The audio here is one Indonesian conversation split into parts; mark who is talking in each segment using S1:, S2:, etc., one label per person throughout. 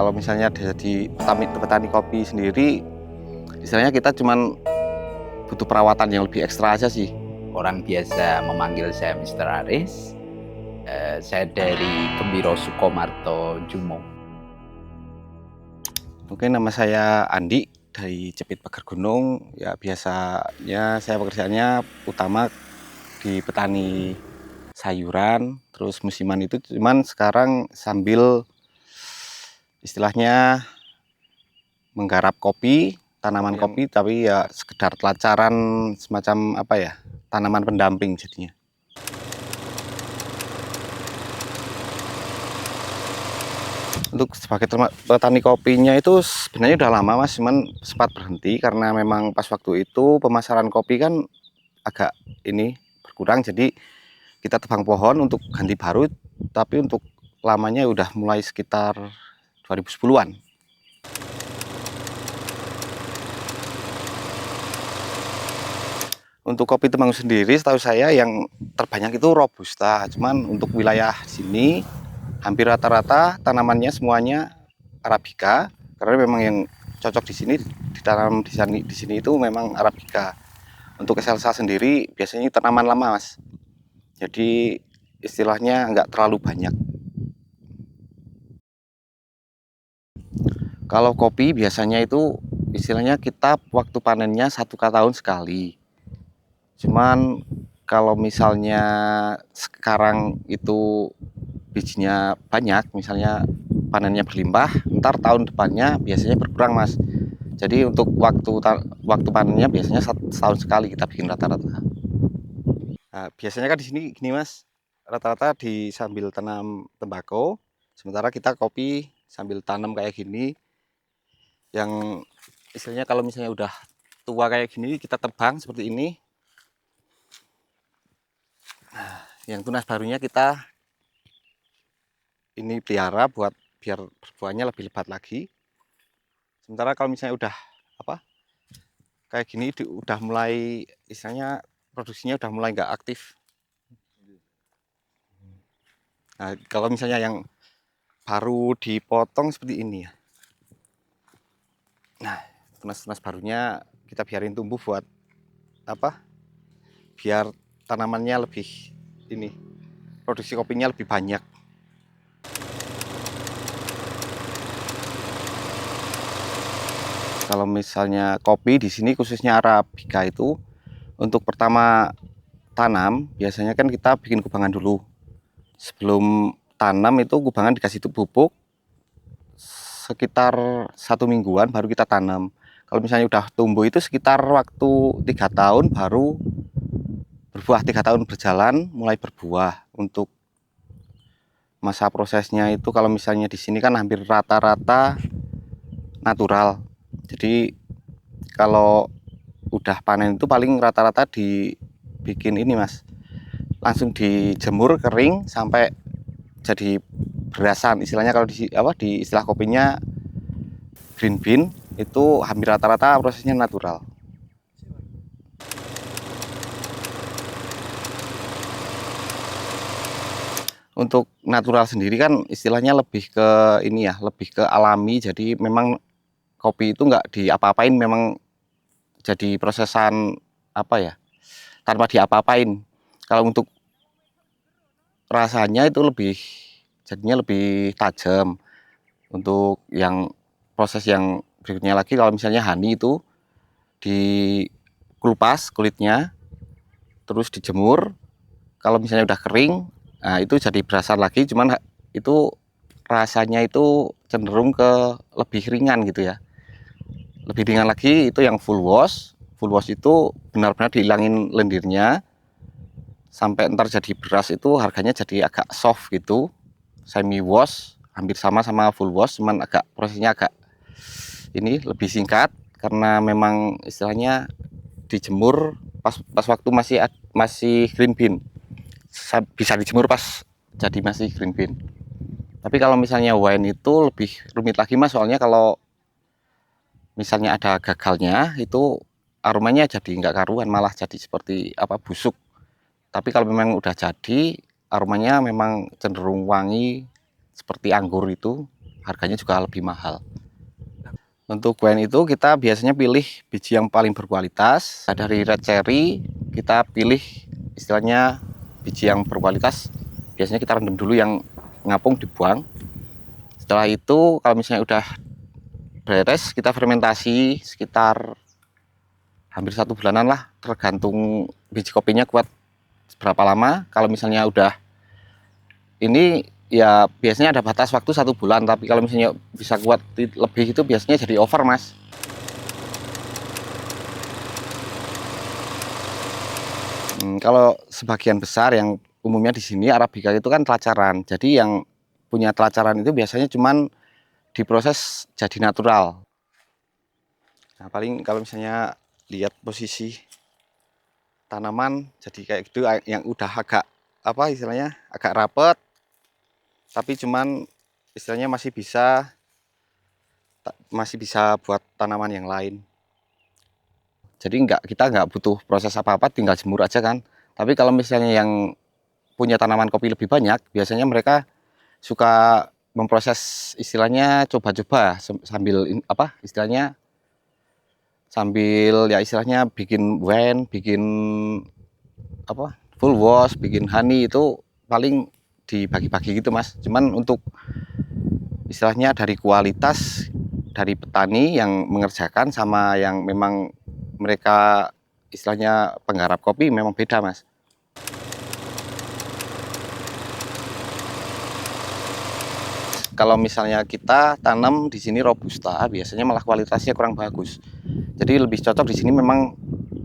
S1: Kalau misalnya jadi petani kopi sendiri, istilahnya kita cuman butuh perawatan yang lebih ekstra aja sih.
S2: Orang biasa memanggil saya Mr. Aris. Saya dari Gembiro Sukomarto Jumo.
S1: Mungkin nama saya Andi dari Cepit Pagar Gunung. Ya biasanya saya pekerjaannya utama di petani sayuran, terus musiman itu cuman sekarang sambil istilahnya menggarap kopi, tanaman kopi, tapi ya sekedar telancaran semacam apa ya, tanaman pendamping jadinya. Untuk sebagai petani kopinya itu sebenarnya udah lama Mas, cuman sempat berhenti karena memang pas waktu itu pemasaran kopi kan agak ini berkurang, jadi kita tebang pohon untuk ganti baru, tapi untuk lamanya udah mulai sekitar 2010-an. Untuk kopi Temanggung sendiri, setahu saya yang terbanyak itu Robusta. Cuman untuk wilayah sini, hampir rata-rata tanamannya semuanya Arabica. Karena memang yang cocok di sini, ditanam di sini itu memang Arabica. Untuk Excelsa sendiri, biasanya tanaman lama, Mas. Jadi istilahnya nggak terlalu banyak. Kalau kopi biasanya itu istilahnya kita waktu panennya 1 tahun sekali. Cuman kalau misalnya sekarang itu bijinya banyak, misalnya panennya berlimpah, ntar tahun depannya biasanya berkurang Mas. Jadi untuk waktu panennya biasanya setahun sekali kita bikin rata-rata. Nah, biasanya kan di sini gini Mas, rata-rata sambil tanam tembakau, sementara kita kopi sambil tanam kayak gini. Yang istilahnya kalau misalnya udah tua kayak gini kita tebang seperti ini. Nah, yang tunas barunya kita ini pelihara biar berbuahnya lebih lebat lagi. Sementara kalau misalnya udah apa kayak gini udah mulai istilahnya produksinya udah mulai nggak aktif. Nah, kalau misalnya yang baru dipotong seperti ini ya. Nah, tunas-tunas barunya kita biarin tumbuh buat apa? Biar tanamannya lebih ini produksi kopinya lebih banyak. Kalau misalnya kopi di sini khususnya Arabica itu untuk pertama tanam biasanya kan kita bikin kubangan dulu. Sebelum tanam itu kubangan dikasih pupuk sekitar 1 mingguan baru kita tanam. Kalau misalnya udah tumbuh itu sekitar waktu 3 tahun baru berbuah, 3 tahun berjalan mulai berbuah. Untuk masa prosesnya itu kalau misalnya di sini kan hampir rata-rata natural. Jadi kalau udah panen itu paling rata-rata dibikin ini Mas, langsung dijemur kering sampai jadi berasan. Istilahnya kalau di istilah kopinya green bean, itu hampir rata-rata prosesnya natural. Untuk natural sendiri kan istilahnya lebih ke ini ya, lebih ke alami. Jadi memang kopi itu nggak diapa-apain, memang jadi prosesan apa ya, tanpa diapa-apain. Kalau untuk rasanya itu jadinya lebih tajam. Untuk yang proses yang berikutnya lagi, kalau misalnya honey itu dikelupas kulitnya, terus dijemur. Kalau misalnya udah kering, nah itu jadi berasan lagi. Cuman itu rasanya itu cenderung ke lebih ringan gitu ya. Lebih ringan lagi itu yang full wash. Full wash itu benar-benar dihilangin lendirnya. Sampai ntar jadi beras itu harganya jadi agak soft gitu. Semi wash hampir sama full wash, cuman prosesnya agak ini lebih singkat karena memang istilahnya dijemur pas waktu masih green bean. Bisa dijemur pas jadi masih green bean. Tapi kalau misalnya wine itu lebih rumit lagi Mas, soalnya kalau misalnya ada gagalnya itu aromanya jadi nggak karuan, malah jadi seperti apa, busuk. Tapi kalau memang udah jadi, aromanya memang cenderung wangi seperti anggur itu. harganya juga lebih mahal. Untuk wine itu kita biasanya pilih biji yang paling berkualitas. Dari red cherry kita pilih istilahnya biji yang berkualitas. Biasanya kita rendam dulu, yang ngapung dibuang. Setelah itu kalau misalnya udah beres, kita fermentasi sekitar hampir 1 bulanan lah, tergantung biji kopinya kuat berapa lama. Kalau misalnya udah ini ya biasanya ada batas waktu 1 bulan, tapi kalau misalnya bisa kuat lebih itu biasanya jadi over, Mas. Kalau sebagian besar yang umumnya di sini Arabica itu kan telacaran. Jadi yang punya telacaran itu biasanya cuman diproses jadi natural. Nah, paling kalau misalnya lihat posisi tanaman jadi kayak gitu, yang udah agak apa istilahnya agak rapet, tapi cuman istilahnya masih bisa buat tanaman yang lain. Jadi kita nggak butuh proses apa-apa, tinggal jemur aja kan. Tapi kalau misalnya yang punya tanaman kopi lebih banyak, biasanya mereka suka memproses istilahnya coba-coba sambil apa istilahnya sambil ya istilahnya bikin wine, bikin apa full wash, bikin honey, itu paling dibagi-bagi gitu, Mas. Cuman untuk istilahnya dari kualitas dari petani yang mengerjakan sama yang memang mereka istilahnya penggarap kopi memang beda, Mas. Kalau misalnya kita tanam di sini robusta, biasanya malah kualitasnya kurang bagus. Jadi lebih cocok di sini memang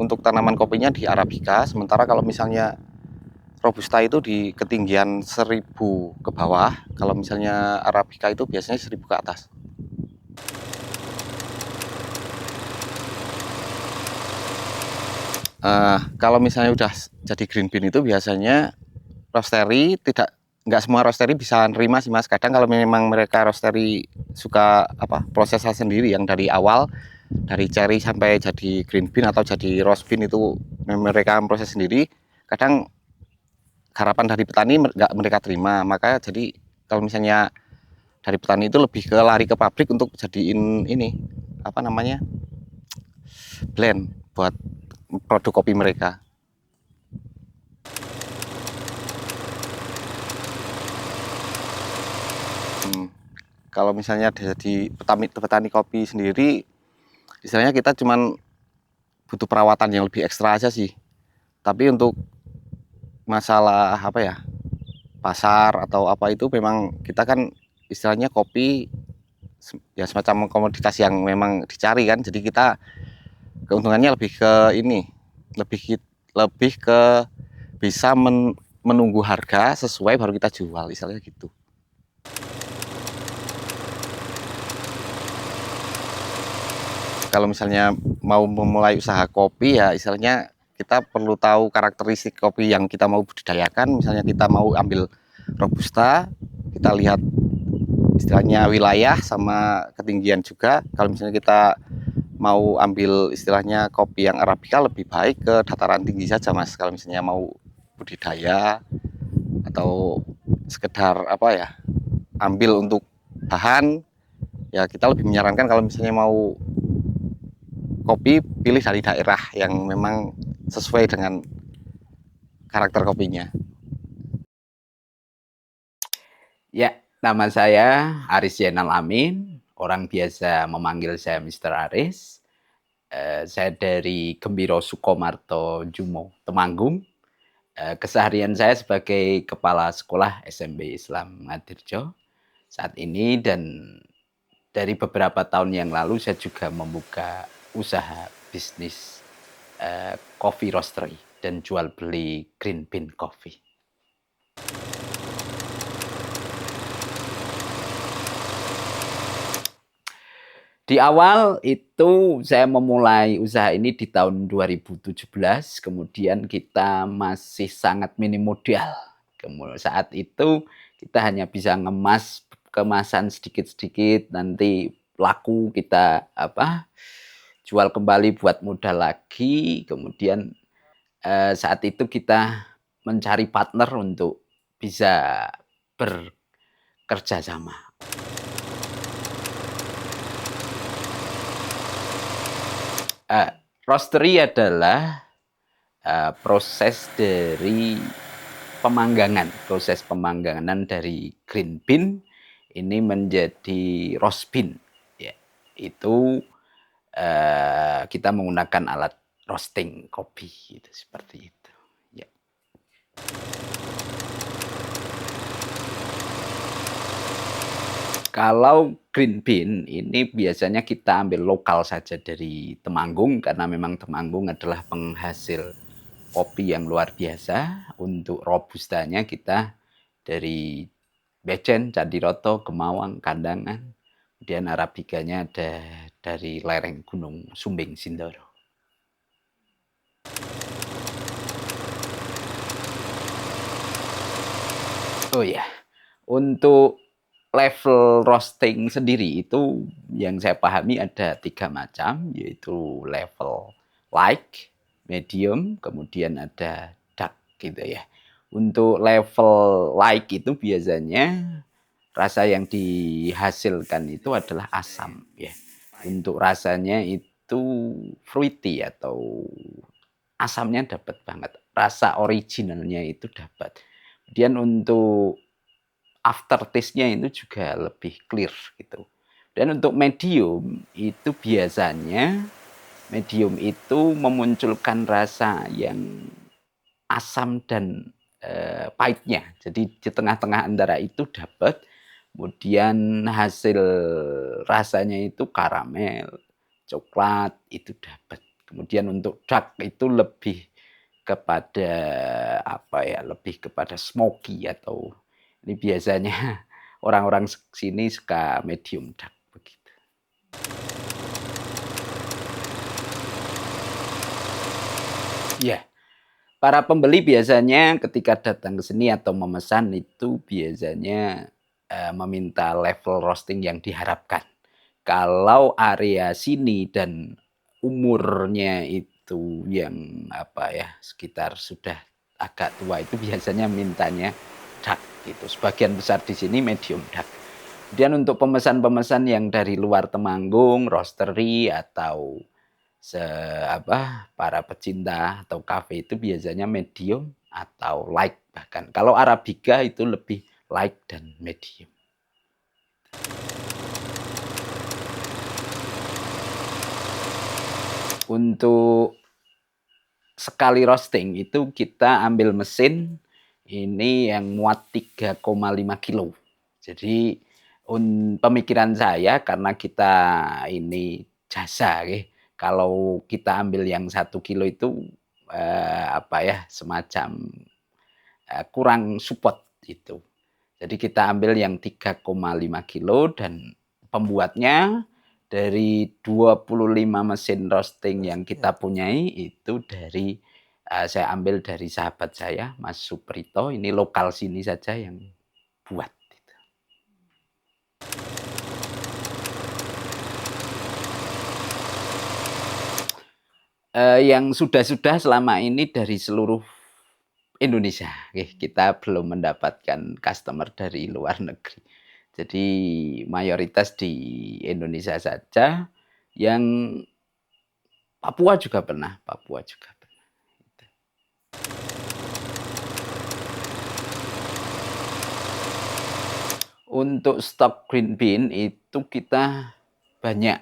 S1: untuk tanaman kopinya di Arabica. Sementara kalau misalnya robusta itu di ketinggian 1000 ke bawah, kalau misalnya Arabica itu biasanya 1000 ke atas. Kalau misalnya udah jadi green bean itu biasanya roastery nggak semua roastery bisa nerima sih, Mas. Kadang kalau memang mereka roastery suka apa prosesnya sendiri yang dari awal dari cherry sampai jadi green bean atau jadi roast bean itu mereka proses sendiri, kadang harapan dari petani nggak mereka terima. Maka jadi kalau misalnya dari petani itu lebih ke lari ke pabrik untuk jadiin ini apa namanya blend buat produk kopi mereka. Kalau misalnya jadi petani kopi sendiri, istilahnya kita cuman butuh perawatan yang lebih ekstra aja sih. Tapi untuk masalah apa ya pasar atau apa itu memang kita kan istilahnya kopi ya semacam komoditas yang memang dicari kan. Jadi kita keuntungannya lebih ke ini, lebih ke bisa menunggu harga sesuai baru kita jual, istilahnya gitu. Kalau misalnya mau memulai usaha kopi ya istilahnya kita perlu tahu karakteristik kopi yang kita mau budidayakan. Misalnya kita mau ambil robusta, kita lihat istilahnya wilayah sama ketinggian juga. Kalau misalnya kita mau ambil istilahnya kopi yang Arabica, lebih baik ke dataran tinggi saja, Mas. Kalau misalnya mau budidaya atau sekedar apa ya ambil untuk bahan, ya kita lebih menyarankan kalau misalnya mau kopi pilih dari daerah yang memang sesuai dengan karakter kopinya.
S2: Ya, nama saya Aris Zainal Amin. Orang biasa memanggil saya Mr. Aris. Saya dari Gembiro Sukomarto Jumo, Temanggung. Keseharian saya sebagai kepala sekolah SMP Islam Ngadirjo saat ini, dan dari beberapa tahun yang lalu saya juga membuka usaha bisnis coffee roastery dan jual beli green bean coffee. Di awal itu saya memulai usaha ini di tahun 2017, kemudian kita masih sangat minim modal. Saat itu kita hanya bisa ngemas kemasan sedikit-sedikit, nanti laku kita jual kembali buat modal lagi. Kemudian saat itu kita mencari partner untuk bisa bekerja sama. Roastery adalah proses dari proses pemanggangan dari green bean ini menjadi roast bean. Ya, itu kita menggunakan alat roasting kopi, gitu, seperti itu. Ya. Kalau green bean ini biasanya kita ambil lokal saja dari Temanggung, karena memang Temanggung adalah penghasil kopi yang luar biasa. Untuk robustanya kita dari Becen, Cadiroto, Gemawang, Kandangan. Kemudian Arabikanya ada dari lereng Gunung Sumbing, Sindoro. Oh ya, untuk level roasting sendiri itu yang saya pahami ada 3 macam, yaitu level light, medium, kemudian ada dark, gitu ya. Untuk level light itu biasanya rasa yang dihasilkan itu adalah asam, ya. Untuk rasanya itu fruity atau asamnya dapat banget. Rasa originalnya itu dapat. Kemudian untuk aftertaste-nya itu juga lebih clear, gitu. Dan untuk medium itu biasanya medium itu memunculkan rasa yang asam dan pahitnya. Jadi di tengah-tengah antara itu dapat. Kemudian hasil rasanya itu karamel, coklat itu dapat. Kemudian untuk dark itu lebih kepada apa ya? Lebih kepada smoky, atau ini biasanya orang-orang sini suka medium dark, begitu. Ya, para pembeli biasanya ketika datang ke sini atau memesan itu biasanya meminta level roasting yang diharapkan. Kalau area sini dan umurnya itu yang apa ya, sekitar sudah agak tua, itu biasanya mintanya dark, gitu. Sebagian besar di sini medium dark. Kemudian untuk pemesan-pemesan yang dari luar Temanggung, roastery atau para pecinta atau kafe itu biasanya medium atau light bahkan. Kalau Arabica itu lebih light dan medium. Untuk sekali roasting itu kita ambil mesin ini yang muat 3,5 kilo. Jadi pemikiran saya karena kita ini jasa, kalau kita ambil yang 1 kilo itu semacam kurang support itu. Jadi kita ambil yang 3,5 kilo dan pembuatnya dari 25 mesin roasting yang kita punyai itu dari saya ambil dari sahabat saya, Mas Suprito, ini lokal sini saja yang buat. Yang sudah-sudah selama ini dari seluruh Indonesia, kita belum mendapatkan customer dari luar negeri. Jadi mayoritas di Indonesia saja, yang Papua juga pernah. Untuk stok green bean itu kita banyak,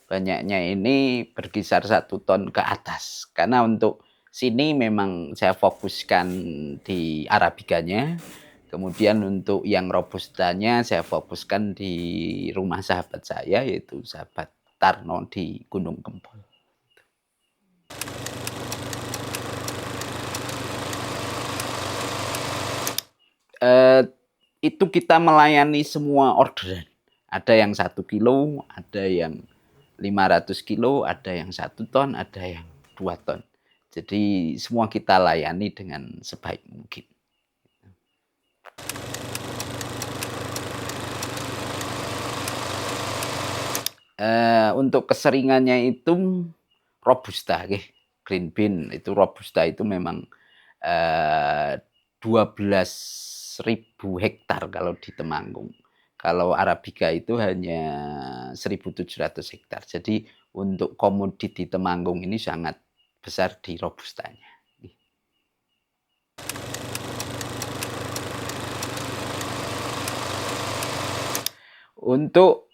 S2: banyaknya ini berkisar 1 ton ke atas. Karena untuk sini memang saya fokuskan di Arabikanya. Kemudian untuk yang robustanya saya fokuskan di rumah sahabat saya, yaitu sahabat Tarno di Gunung Kempol. Itu kita melayani semua orderan. Ada yang 1 kilo, ada yang 500 kilo, ada yang 1 ton, ada yang 2 ton. Jadi semua kita layani dengan sebaik mungkin. Untuk keseringannya itu robusta, green bean itu robusta itu memang 12.000 hektar kalau di Temanggung. Kalau Arabica itu hanya 1.700 hektar. Jadi untuk komoditi Temanggung ini sangat besar di Robustanya. Untuk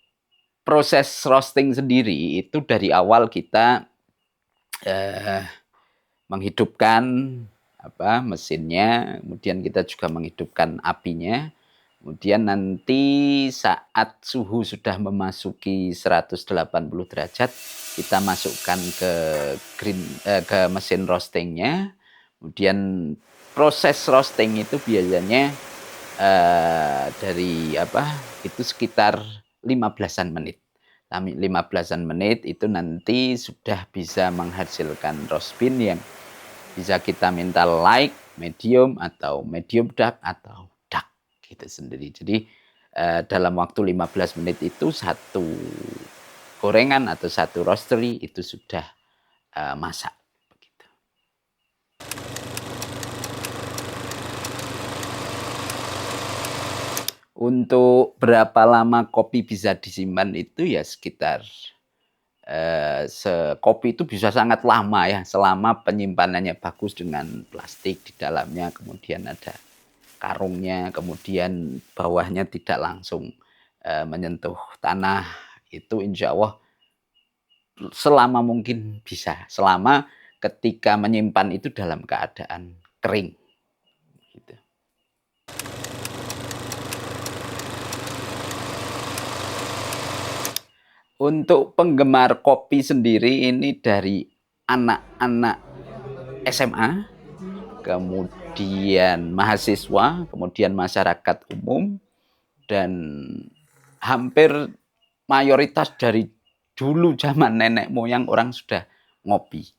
S2: proses roasting sendiri itu dari awal kita menghidupkan mesinnya, kemudian kita juga menghidupkan apinya. Kemudian nanti saat suhu sudah memasuki 180 derajat, kita masukkan ke mesin roastingnya. Kemudian proses roasting itu biasanya itu sekitar 15-an menit. 15-an menit itu nanti sudah bisa menghasilkan roast bean yang bisa kita minta light, medium, atau medium dark, atau dark gitu sendiri. Jadi dalam waktu 15 menit itu satu gorengan atau satu roastery itu sudah masak. Begitu. Untuk berapa lama kopi bisa disimpan itu ya sekitar kopi itu bisa sangat lama ya, selama penyimpanannya bagus dengan plastik di dalamnya, kemudian ada karungnya, kemudian bawahnya tidak langsung menyentuh tanah, itu insya Allah selama mungkin bisa, selama ketika menyimpan itu dalam keadaan kering. Gitu. Untuk penggemar kopi sendiri ini dari anak-anak SMA, kemudian mahasiswa, kemudian masyarakat umum, dan hampir mayoritas dari dulu zaman nenek moyang orang sudah ngopi.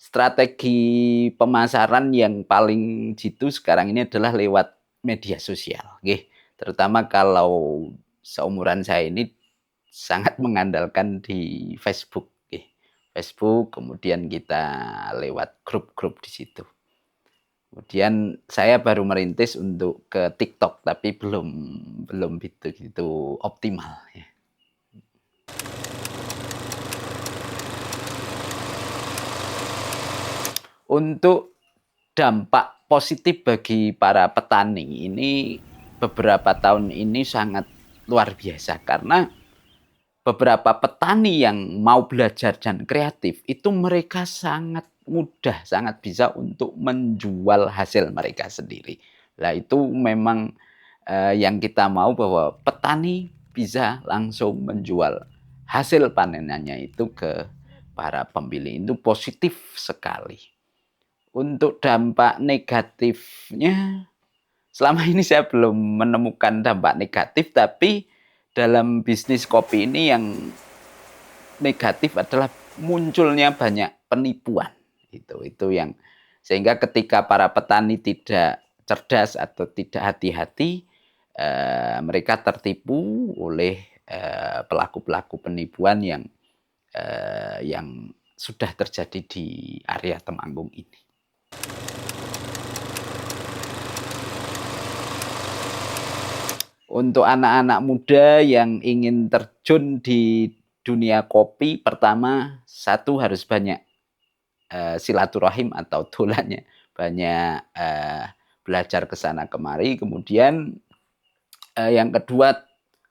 S2: Strategi pemasaran yang paling jitu sekarang ini adalah lewat media sosial. Terutama kalau seumuran saya ini sangat mengandalkan di Facebook. Facebook, kemudian kita lewat grup-grup di situ. Kemudian saya baru merintis untuk ke TikTok, tapi belum begitu optimal. Ya. Untuk dampak positif bagi para petani ini beberapa tahun ini sangat luar biasa karena beberapa petani yang mau belajar dan kreatif itu mereka sangat mudah, sangat bisa untuk menjual hasil mereka sendiri. Nah itu memang yang kita mau bahwa petani bisa langsung menjual hasil panenannya itu ke para pembeli. Itu positif sekali. Untuk dampak negatifnya, selama ini saya belum menemukan dampak negatif, tapi dalam bisnis kopi ini yang negatif adalah munculnya banyak penipuan. Itu yang sehingga ketika para petani tidak cerdas atau tidak hati-hati, mereka tertipu oleh pelaku-pelaku penipuan yang sudah terjadi di area Temanggung ini. Untuk anak-anak muda yang ingin terjun di dunia kopi, pertama satu harus banyak silaturahim atau dolannya, banyak belajar ke sana kemari. Kemudian yang kedua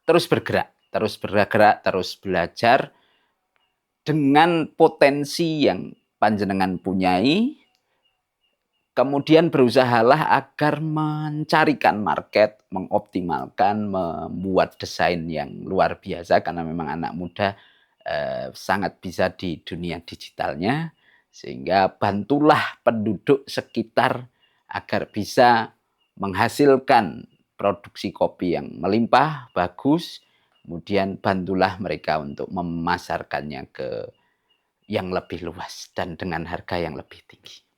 S2: terus bergerak, terus belajar dengan potensi yang panjenengan punyai. Kemudian berusahalah agar mencarikan market, mengoptimalkan, membuat desain yang luar biasa karena memang anak muda sangat bisa di dunia digitalnya, sehingga bantulah penduduk sekitar agar bisa menghasilkan produksi kopi yang melimpah, bagus, kemudian bantulah mereka untuk memasarkannya ke yang lebih luas dan dengan harga yang lebih tinggi.